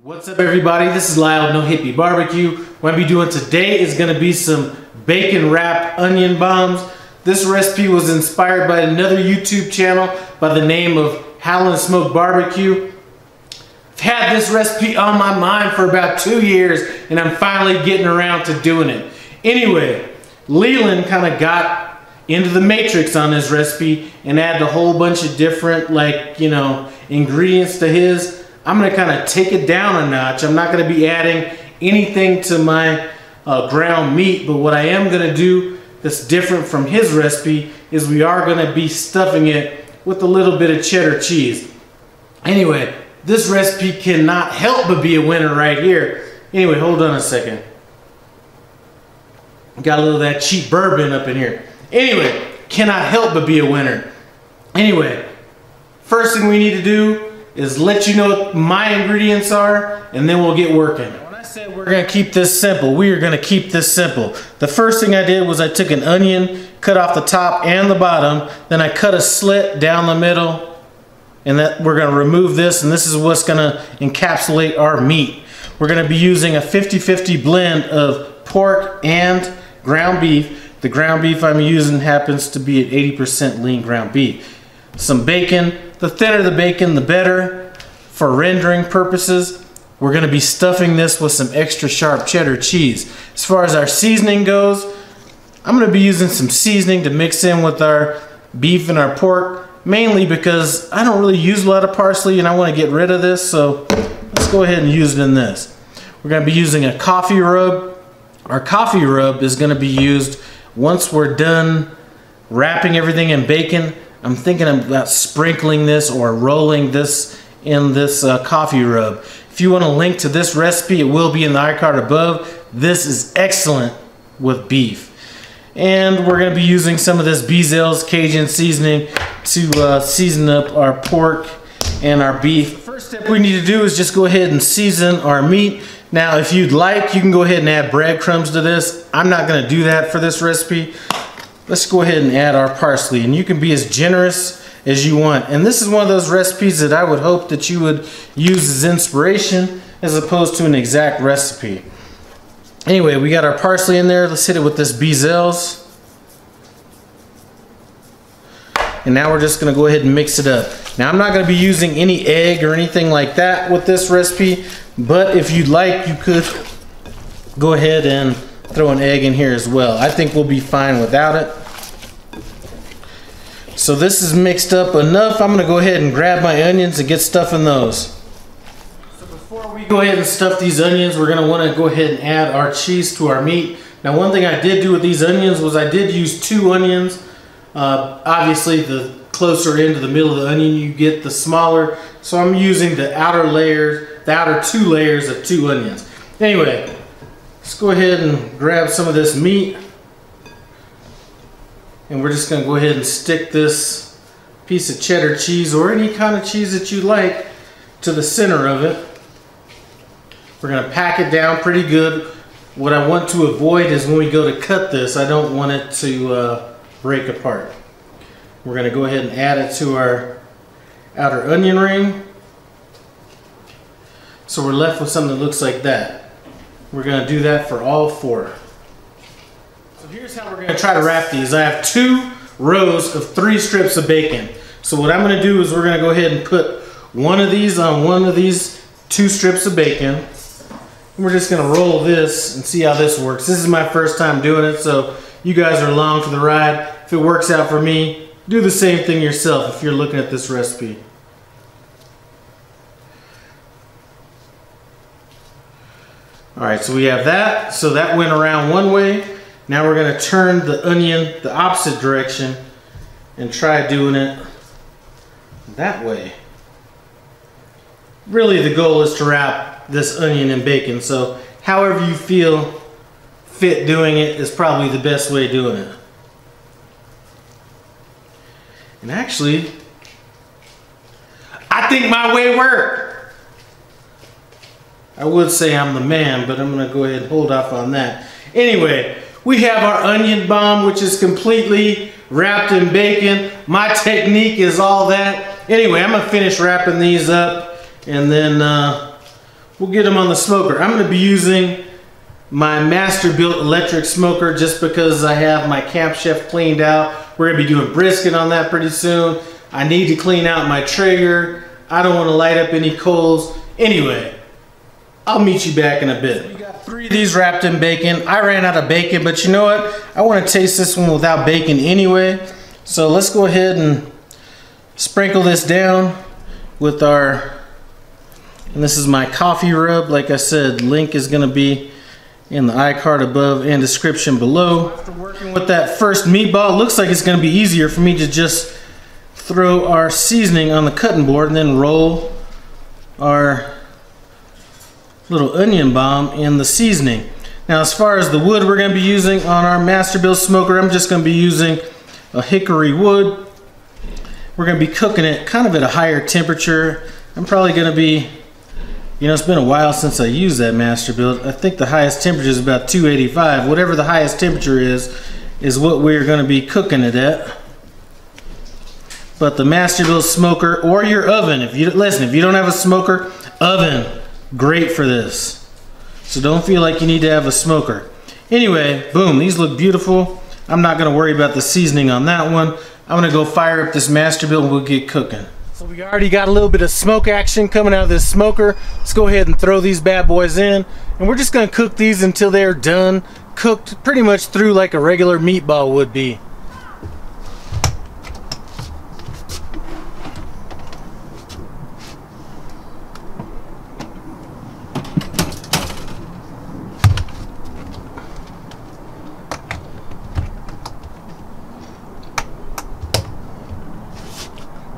What's up everybody, this is Lyle, No Hippie Barbecue. What I'm going to be doing today is going to be some bacon wrapped onion bombs. This recipe was inspired by another YouTube channel by the name of Howlin Smoked Barbecue. I've had this recipe on my mind for about 2 years and I'm finally getting around to doing it. Anyway, Leland kind of got into the matrix on this recipe and added a whole bunch of different ingredients to his. I'm going to kind of take it down a notch. I'm not going to be adding anything to my ground meat, but what I am going to do that's different from his recipe is we are going to be stuffing it with a little bit of cheddar cheese. Anyway, this recipe cannot help but be a winner right here. Anyway, hold on a second. Got a little of that cheap bourbon up in here. Anyway, cannot help but be a winner. Anyway, first thing we need to do is let you know what my ingredients are, and then we'll get working. When I said we're gonna keep this simple, we are gonna keep this simple. The first thing I did was I took an onion, cut off the top and the bottom, then I cut a slit down the middle, and that we're gonna remove this, and this is what's gonna encapsulate our meat. We're gonna be using a 50-50 blend of pork and ground beef. The ground beef I'm using happens to be at 80% lean ground beef. Some bacon. The thinner the bacon, the better for rendering purposes. We're going to be stuffing this with some extra sharp cheddar cheese. As far as our seasoning goes, I'm going to be using some seasoning to mix in with our beef and our pork, mainly because I don't really use a lot of parsley and I want to get rid of this, so let's go ahead and use it in this. We're going to be using a coffee rub. Our coffee rub is going to be used once we're done wrapping everything in bacon. I'm thinking about sprinkling this or rolling this in this coffee rub. If you want a link to this recipe, it will be in the iCard above. This is excellent with beef. And we're going to be using some of this Beazell's Cajun seasoning to season up our pork and our beef. The first step we need to do is just go ahead and season our meat. Now, if you'd like, you can go ahead and add breadcrumbs to this. I'm not going to do that for this recipe. Let's go ahead and add our parsley, and you can be as generous as you want. And this is one of those recipes that I would hope that you would use as inspiration as opposed to an exact recipe. Anyway, we got our parsley in there. Let's hit it with this Beazell's. And now we're just going to go ahead and mix it up. Now I'm not going to be using any egg or anything like that with this recipe, but if you'd like, you could go ahead and throw an egg in here as well. I think we'll be fine without it. So this is mixed up enough. I'm gonna go ahead and grab my onions and get stuffing those. So before we go ahead and stuff these onions, we're gonna wanna go ahead and add our cheese to our meat. Now, one thing I did do with these onions was I did use 2 onions. Obviously, the closer into the middle of the onion you get, the smaller. So I'm using the outer layers, the outer 2 layers of 2 onions. Anyway, let's go ahead and grab some of this meat, and we're just going to go ahead and stick this piece of cheddar cheese or any kind of cheese that you like to the center of it. We're going to pack it down pretty good. What I want to avoid is when we go to cut this, I don't want it to break apart. We're going to go ahead and add it to our outer onion ring. So we're left with something that looks like that. We're going to do that for all 4. So here's how we're going to try to wrap these. I have 2 rows of 3 strips of bacon. So what I'm going to do is we're going to go ahead and put one of these on one of these 2 strips of bacon. And we're just going to roll this and see how this works. This is my first time doing it, so you guys are along for the ride. If it works out for me, do the same thing yourself if you're looking at this recipe. Alright, so we have that. So that went around one way. Now we're going to turn the onion the opposite direction and try doing it that way. Really, the goal is to wrap this onion in bacon, so however you feel fit doing it is probably the best way of doing it. And actually, I think my way worked. I would say I'm the man, but I'm going to go ahead and hold off on that. Anyway, we have our onion bomb, which is completely wrapped in bacon. My technique is all that. Anyway, I'm going to finish wrapping these up, and then we'll get them on the smoker. I'm going to be using my Masterbuilt Electric Smoker just because I have my Camp Chef cleaned out. We're going to be doing brisket on that pretty soon. I need to clean out my Traeger. I don't want to light up any coals. Anyway, I'll meet you back in a bit. We got 3 of these wrapped in bacon. I ran out of bacon, but you know what? I want to taste this one without bacon anyway. So let's go ahead and sprinkle this down with our, and this is my coffee rub. Like I said, link is going to be in the iCard above and description below. After working with that first meatball, it looks like it's going to be easier for me to just throw our seasoning on the cutting board and then roll our little onion bomb in the seasoning. Now, as far as the wood we're going to be using on our Masterbuilt Smoker, I'm just going to be using a hickory wood. We're going to be cooking it kind of at a higher temperature. I'm probably going to be, you know, it's been a while since I used that Masterbuilt. I think the highest temperature is about 285. Whatever the highest temperature is what we're going to be cooking it at. But the Masterbuilt Smoker or your oven, if you don't have a smoker, oven, great for this. So don't feel like you need to have a smoker. Anyway, boom, these look beautiful. I'm not going to worry about the seasoning on that one. I'm going to go fire up this Masterbuilt and we'll get cooking. So we already got a little bit of smoke action coming out of this smoker. Let's go ahead and throw these bad boys in. And we're just going to cook these until they're done, cooked pretty much through like a regular meatball would be.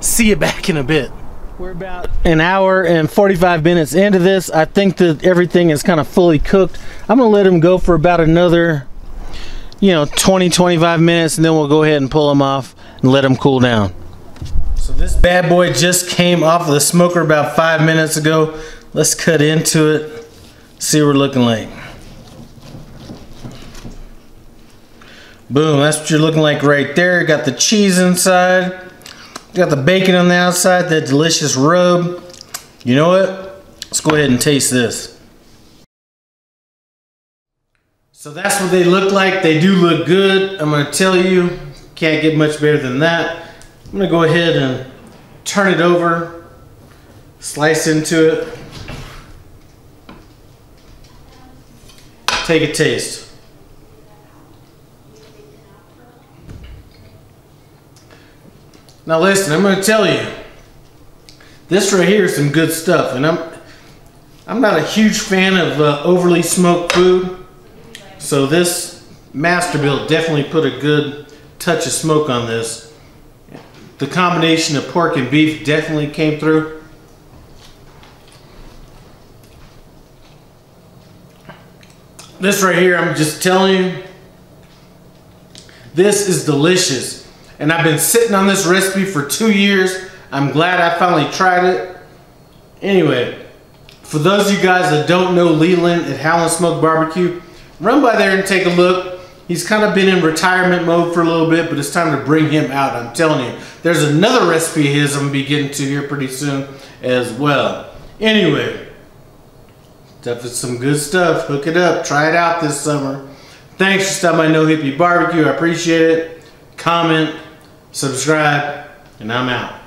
See you back in a bit. We're about an hour and 45 minutes into this. I think that everything is kind of fully cooked. I'm gonna let them go for about another, 20-25 minutes, and then we'll go ahead and pull them off and let them cool down. So this bad boy just came off of the smoker about 5 minutes ago. Let's cut into it, see what we're looking like. Boom, that's what you're looking like right there. Got the cheese inside. Got the bacon on the outside, that delicious rub. You know what? Let's go ahead and taste this. So that's what they look like. They do look good. I'm gonna tell you, can't get much better than that. I'm gonna go ahead and turn it over, slice into it. Take a taste. Now listen, I'm going to tell you, this right here is some good stuff, and I'm not a huge fan of overly smoked food, so this Masterbuilt definitely put a good touch of smoke on this. The combination of pork and beef definitely came through. This right here, I'm just telling you, this is delicious. And I've been sitting on this recipe for 2 years. I'm glad I finally tried it. Anyway, for those of you guys that don't know Leland at Howlin Smoked Barbecue, run by there and take a look. He's kind of been in retirement mode for a little bit, but it's time to bring him out. I'm telling you, there's another recipe of his I'm going to be getting to here pretty soon as well. Anyway, definitely some good stuff. Hook it up. Try it out this summer. Thanks for stopping by No Hippie Barbecue. I appreciate it. Comment, subscribe, and I'm out.